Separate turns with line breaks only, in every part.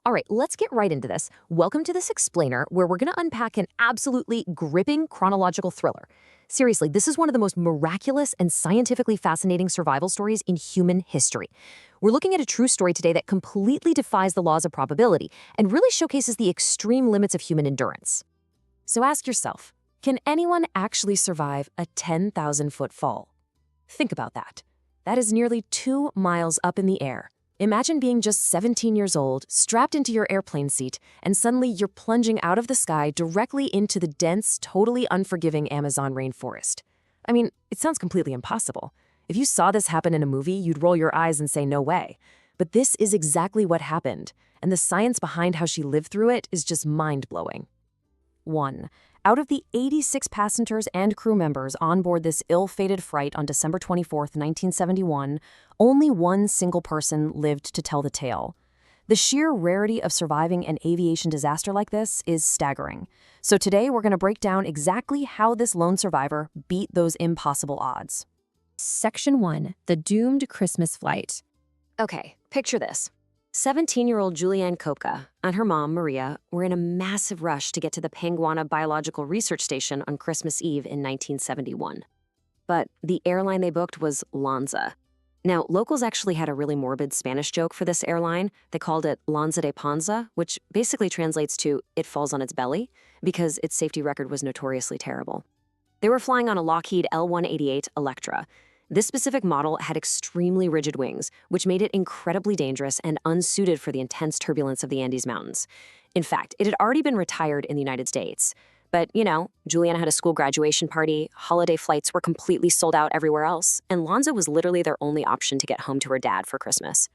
All right, let's get right into this. Welcome to this explainer where we're going to unpack an absolutely gripping chronological thriller. Seriously, this is one of the most miraculous and scientifically fascinating survival stories in human history. We're looking at a true story today that completely defies the laws of probability and really showcases the extreme limits of human endurance. So ask yourself, can anyone actually survive a 10,000-foot fall? Think about that. That is nearly 2 miles up in the air. Imagine being just 17 years old, strapped into your airplane seat, and suddenly you're plunging out of the sky directly into the dense, totally unforgiving Amazon rainforest. I mean, it sounds completely impossible. If you saw this happen in a movie, you'd roll your eyes and say, no way. But this is exactly what happened, and the science behind how she lived through it is just mind-blowing. 1. Out of the 86 passengers and crew members on board this ill-fated flight on December 24, 1971, only one single person lived to tell the tale. The sheer rarity of surviving an aviation disaster like this is staggering. So today we're going to break down exactly how this lone survivor beat those impossible odds. Section 1. The Doomed Christmas Flight. Okay, picture this. 17-year-old Julianne Kopka and her mom, Maria, were in a massive rush to get to the Panguana Biological Research Station on Christmas Eve in 1971. But the airline they booked was LANZA. Now, locals actually had a really morbid Spanish joke for this airline. They called it Lanza de Panza, which basically translates to "it falls on its belly," because its safety record was notoriously terrible. They were flying on a Lockheed L-188 Electra. This specific model had extremely rigid wings, which made it incredibly dangerous and unsuited for the intense turbulence of the Andes Mountains. In fact, it had already been retired in the United States. But, Juliana had a school graduation party, holiday flights were completely sold out everywhere else, and Lanza was literally their only option to get home to her dad for Christmas.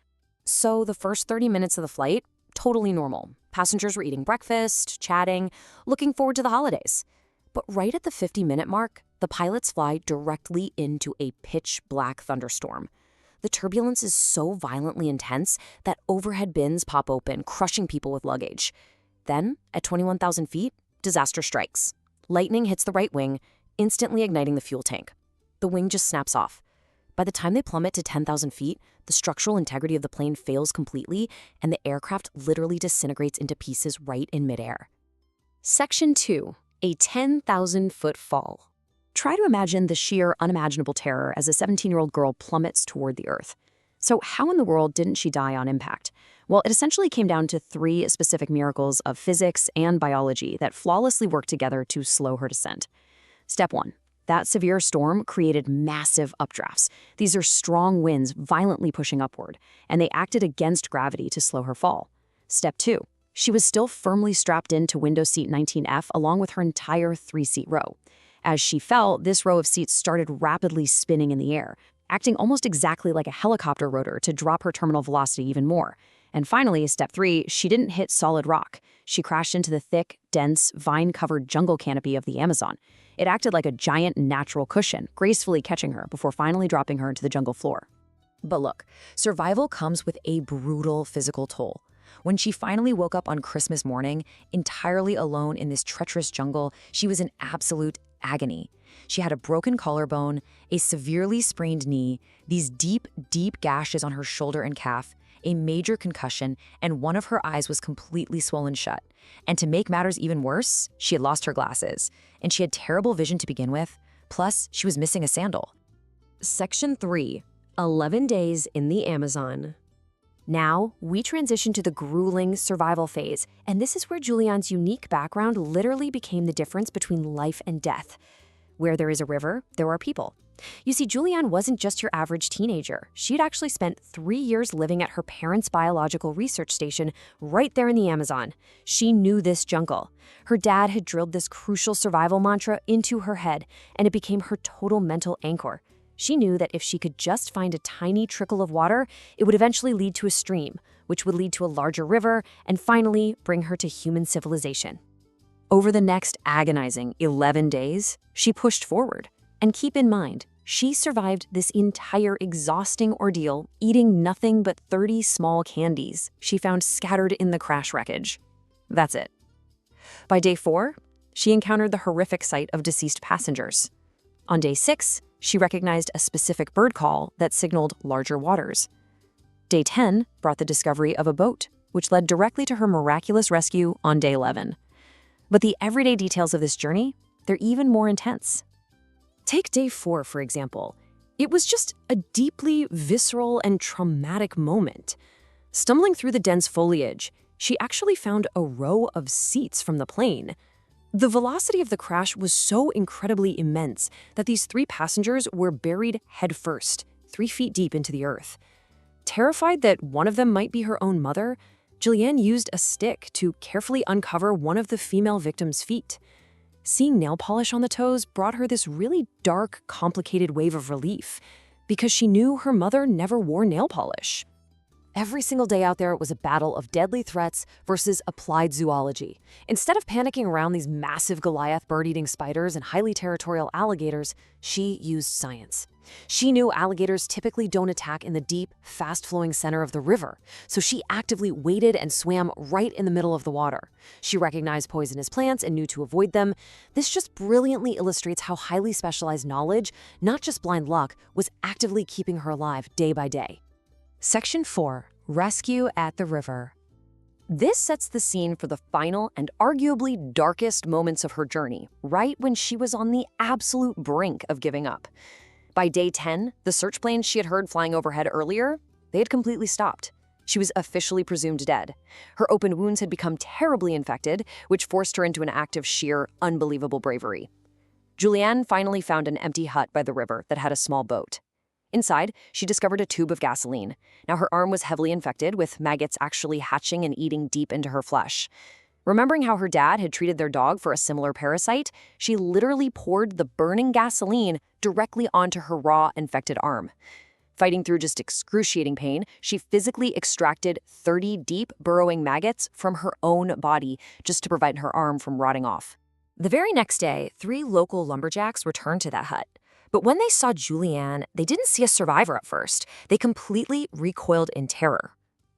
So the first 30 minutes of the flight, totally normal. Passengers were eating breakfast, chatting, looking forward to the holidays. But right at the 50-minute mark, the pilots fly directly into a pitch-black thunderstorm. The turbulence is so violently intense that overhead bins pop open, crushing people with luggage. Then, at 21,000 feet, disaster strikes. Lightning hits the right wing, instantly igniting the fuel tank. The wing just snaps off. By the time they plummet to 10,000 feet, the structural integrity of the plane fails completely, and the aircraft literally disintegrates into pieces right in midair. Section 2. A 10,000-foot fall. Try to imagine the sheer, unimaginable terror as a 17-year-old girl plummets toward the earth. So how in the world didn't she die on impact? Well, it essentially came down to 3 specific miracles of physics and biology that flawlessly worked together to slow her descent. Step 1. That severe storm created massive updrafts. These are strong winds violently pushing upward, and they acted against gravity to slow her fall. Step 2. She was still firmly strapped into window seat 19F along with her entire 3-seat row. As she fell, this row of seats started rapidly spinning in the air, acting almost exactly like a helicopter rotor to drop her terminal velocity even more. And finally, step 3, she didn't hit solid rock. She crashed into the thick, dense, vine-covered jungle canopy of the Amazon. It acted like a giant natural cushion, gracefully catching her before finally dropping her into the jungle floor. But look, survival comes with a brutal physical toll. When she finally woke up on Christmas morning, entirely alone in this treacherous jungle, she was in absolute agony. She had a broken collarbone, a severely sprained knee, these deep, deep gashes on her shoulder and calf, a major concussion, and one of her eyes was completely swollen shut. And to make matters even worse, she had lost her glasses, and she had terrible vision to begin with, plus she was missing a sandal. Section 3. 11 Days in the Amazon. Now, we transition to the grueling survival phase, and this is where Julianne's unique background literally became the difference between life and death. Where there is a river, there are people. You see, Julianne wasn't just your average teenager. She'd actually spent 3 years living at her parents' biological research station right there in the Amazon. She knew this jungle. Her dad had drilled this crucial survival mantra into her head, and it became her total mental anchor. She knew that if she could just find a tiny trickle of water, it would eventually lead to a stream, which would lead to a larger river, and finally bring her to human civilization. Over the next agonizing 11 days, she pushed forward. And keep in mind, she survived this entire exhausting ordeal eating nothing but 30 small candies she found scattered in the crash wreckage. That's it. By day 4, she encountered the horrific sight of deceased passengers. On day 6, she recognized a specific bird call that signaled larger waters. Day 10 brought the discovery of a boat which led directly to her miraculous rescue on day 11. But the everyday details of this journey, they're even more intense. Take day 4, for example. It was just a deeply visceral and traumatic moment. Stumbling through the dense foliage, she actually found a row of seats from the plane. The velocity of the crash was so incredibly immense that these 3 passengers were buried headfirst, 3 feet deep into the earth. Terrified that one of them might be her own mother, Julianne used a stick to carefully uncover one of the female victim's feet. Seeing nail polish on the toes brought her this really dark, complicated wave of relief, because she knew her mother never wore nail polish. Every single day out there was a battle of deadly threats versus applied zoology. Instead of panicking around these massive Goliath bird-eating spiders and highly territorial alligators, she used science. She knew alligators typically don't attack in the deep, fast-flowing center of the river, so she actively waded and swam right in the middle of the water. She recognized poisonous plants and knew to avoid them. This just brilliantly illustrates how highly specialized knowledge, not just blind luck, was actively keeping her alive day by day. Section 4. Rescue at the river. This sets the scene for the final and arguably darkest moments of her journey, right when she was on the absolute brink of giving up. By day 10, the search planes she had heard flying overhead earlier, they had completely stopped. She was officially presumed dead. Her open wounds had become terribly infected, which forced her into an act of sheer, unbelievable bravery. Julianne finally found an empty hut by the river that had a small boat. Inside, she discovered a tube of gasoline. Now her arm was heavily infected, with maggots actually hatching and eating deep into her flesh. Remembering how her dad had treated their dog for a similar parasite, she literally poured the burning gasoline directly onto her raw, infected arm. Fighting through just excruciating pain, she physically extracted 30 deep, burrowing maggots from her own body just to prevent her arm from rotting off. The very next day, 3 local lumberjacks returned to that hut. But when they saw Julianne, they didn't see a survivor at first. They completely recoiled in terror.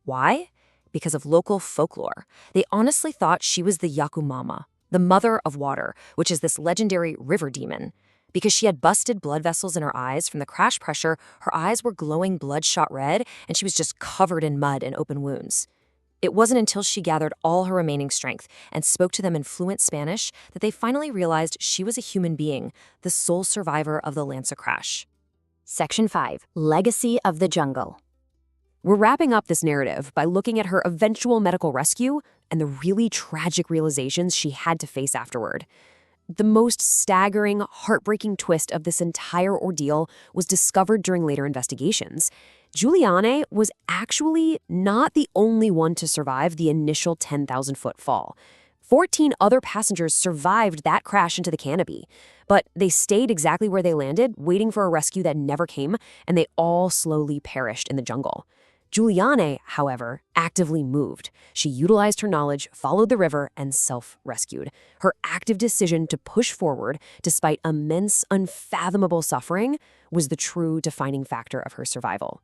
Why? Because of local folklore. They honestly thought she was the Yakumama, the mother of water, which is this legendary river demon. Because she had busted blood vessels in her eyes from the crash pressure, her eyes were glowing bloodshot red, and she was just covered in mud and open wounds. It wasn't until she gathered all her remaining strength and spoke to them in fluent Spanish that they finally realized she was a human being, the sole survivor of the Lanza crash. Section 5. Legacy of the Jungle. We're wrapping up this narrative by looking at her eventual medical rescue and the really tragic realizations she had to face afterward. The most staggering, heartbreaking twist of this entire ordeal was discovered during later investigations. Julianne was actually not the only one to survive the initial 10,000-foot fall. 14 other passengers survived that crash into the canopy, but they stayed exactly where they landed, waiting for a rescue that never came, and they all slowly perished in the jungle. Julianne, however, actively moved. She utilized her knowledge, followed the river, and self-rescued. Her active decision to push forward, despite immense, unfathomable suffering, was the true defining factor of her survival.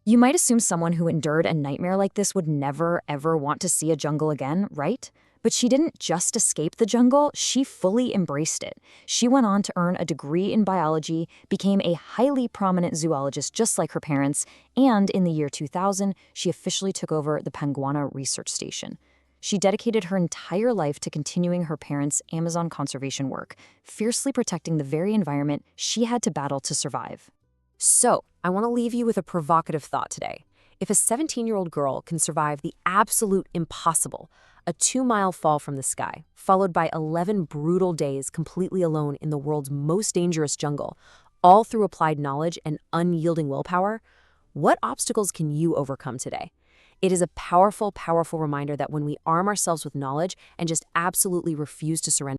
You might assume someone who endured a nightmare like this would never, ever want to see a jungle again, right? But she didn't just escape the jungle, she fully embraced it. She went on to earn a degree in biology, became a highly prominent zoologist just like her parents, and in the year 2000, she officially took over the Panguana Research Station. She dedicated her entire life to continuing her parents' Amazon conservation work, fiercely protecting the very environment she had to battle to survive. So, I want to leave you with a provocative thought today. If a 17-year-old girl can survive the absolute impossible, a 2-mile fall from the sky, followed by 11 brutal days completely alone in the world's most dangerous jungle, all through applied knowledge and unyielding willpower, what obstacles can you overcome today? It is a powerful, powerful reminder that when we arm ourselves with knowledge and just absolutely refuse to surrender,